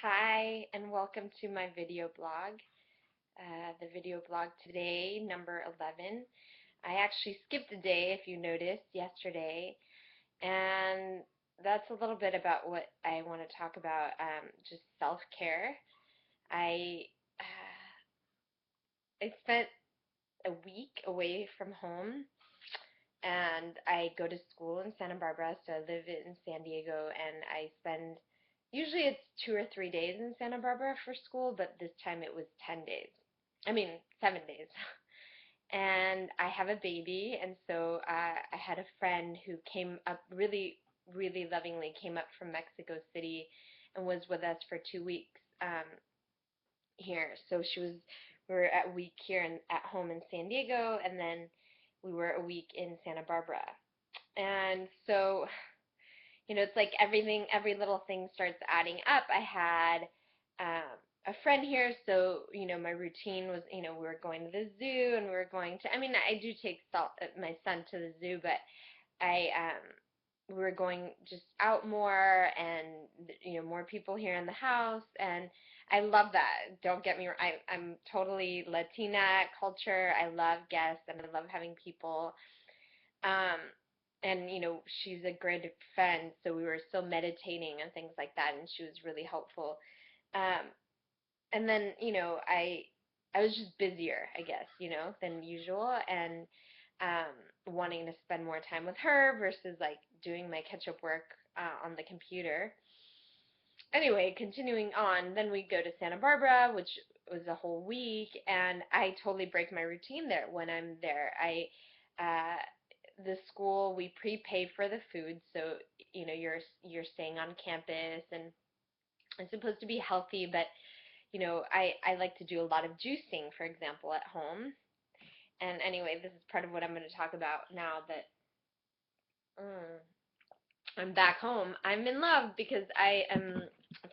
Hi, and welcome to my video blog. The video blog today, number 11. I actually skipped a day, if you noticed, yesterday, and that's a little bit about what I want to talk about, just self-care. I, I spent a week away from home, and I go to school in Santa Barbara, so I live in San Diego, and I spend, usually it's 2 or 3 days in Santa Barbara for school, but this time it was 10 days. I mean, 7 days. And I have a baby, and so I had a friend who came up really lovingly, came up from Mexico City and was with us for 2 weeks here. So we were a week here at home in San Diego, and then we were a week in Santa Barbara. And so, it's like every little thing starts adding up. I had a friend here, so my routine was, we were going to the zoo, and we were going to. I mean, I do take my son to the zoo, but I we were going just out more, and more people here in the house, and I love that. Don't get me wrong. I'm totally Latina culture. I love guests, and I love having people. Um, and she's a great friend, so we were still meditating and things like that, and she was really helpful. Um, and then I was just busier, I guess, than usual, and wanting to spend more time with her versus like doing my catch-up work on the computer. Anyway, continuing on, then we go to Santa Barbara, which was a whole week, and I totally break my routine there when I'm there. Uh, the school, we prepay for the food, so you're staying on campus, and it's supposed to be healthy, but I like to do a lot of juicing, for example, at home. And anyway, this is part of what I'm going to talk about now that I'm back home. I'm in love because I am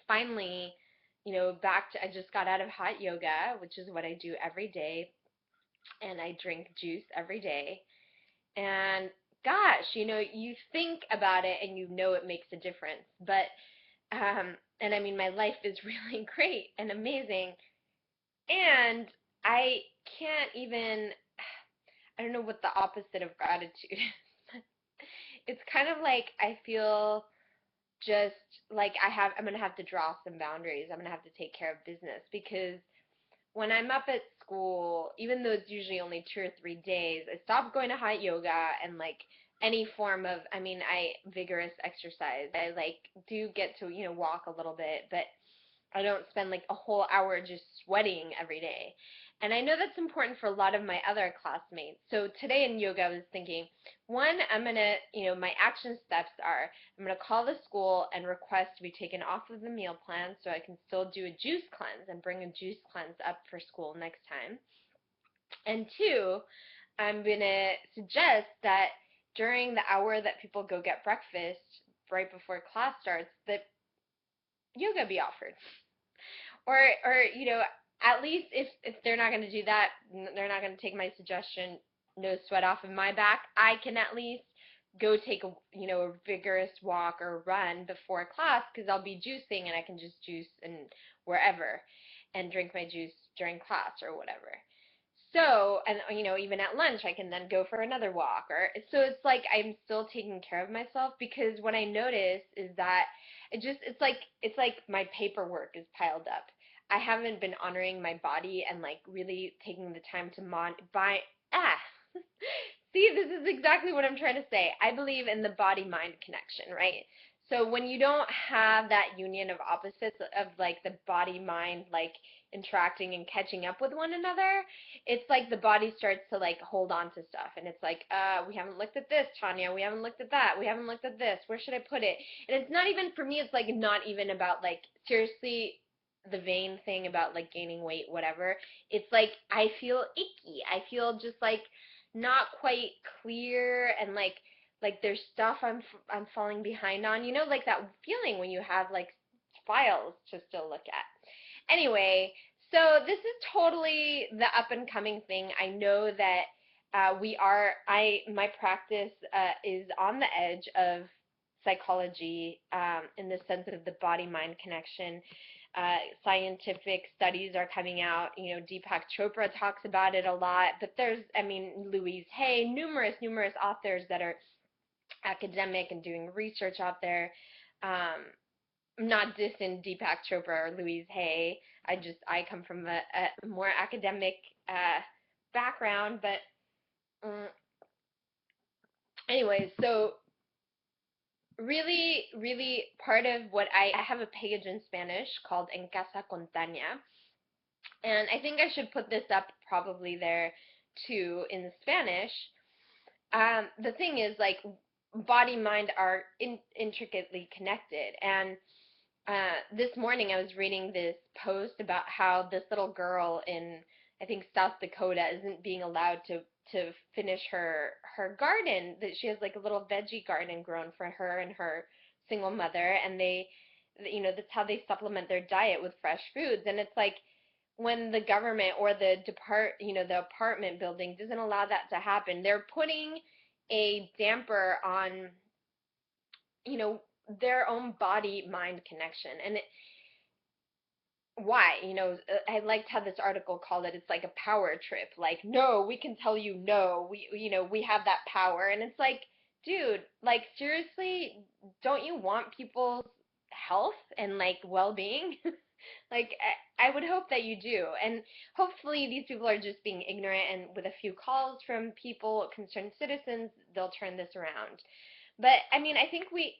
finally, back to, I just got out of hot yoga, which is what I do every day, and I drink juice every day. And gosh, you think about it and it makes a difference. But, and I mean, my life is really great and amazing. And I can't even, I don't know what the opposite of gratitude is. It's kind of like I feel just like I'm going to have to draw some boundaries. I'm going to have to take care of business because when I'm up at school, even though it's usually only 2 or 3 days, I stop going to hot yoga and like any form of, I mean, I vigorous exercise. I like do get to, walk a little bit, but I don't spend like a whole hour just sweating every day. And I know that's important for a lot of my other classmates. So today in yoga, I was thinking, one, I'm going to, my action steps are I'm going to call the school and request to be taken off of the meal plan so I can still do a juice cleanse and bring a juice cleanse up for school next time. And two, I'm going to suggest that during the hour that people go get breakfast right before class starts, that yoga be offered. Or at least if they're not going to do that, they're not going to take my suggestion, no sweat off of my back, I can at least go take a vigorous walk or run before class because I'll be juicing and I can just juice and wherever and drink my juice during class or whatever. So, and even at lunch I can then go for another walk, or so it's like I'm still taking care of myself, because what I notice is that it's like my paperwork is piled up. I haven't been honoring my body and like really taking the time to by ah see, this is exactly what I'm trying to say. I believe in the body mind connection, right? So when you don't have that union of opposites of like the body mind like interacting and catching up with one another, it's like the body starts to like hold on to stuff, and it's like, we haven't looked at this, Tanya, we haven't looked at that, we haven't looked at this, where should I put it? And it's not even, for me, it's like not even about like seriously the vain thing about like gaining weight, whatever. It's like I feel icky. I feel just like not quite clear, and like there's stuff I'm falling behind on. Like that feeling when you have like files to still look at. Anyway, so this is totally the up and coming thing. I know that my practice is on the edge of psychology, in the sense of the body mind connection. Scientific studies are coming out. Deepak Chopra talks about it a lot, but there's, I mean, Louise Hay, numerous authors that are academic and doing research out there. I'm not dissing Deepak Chopra or Louise Hay. I come from a more academic uh, background, but um, anyways, so really part of what I have a page in Spanish called En Casa con Tania, and I think I should put this up probably there too in Spanish. The thing is, like, body mind are intricately connected, and this morning I was reading this post about how this little girl in, I think, South Dakota isn't being allowed to finish her garden. That she has like a little veggie garden grown for her and her single mother, and that's how they supplement their diet with fresh foods. And it's like, when the government or the apartment building doesn't allow that to happen, they're putting a damper on, you know, their own body mind connection. And why? I liked how this article called it. It's like a power trip. Like, no, we can tell you no. We have that power. And it's like, dude, like, seriously, don't you want people's health and like well-being? Like, I would hope that you do. And hopefully these people are just being ignorant, and with a few calls from people, concerned citizens, they'll turn this around. But I mean, I think we,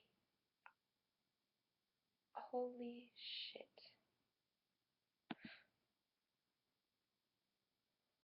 holy shit.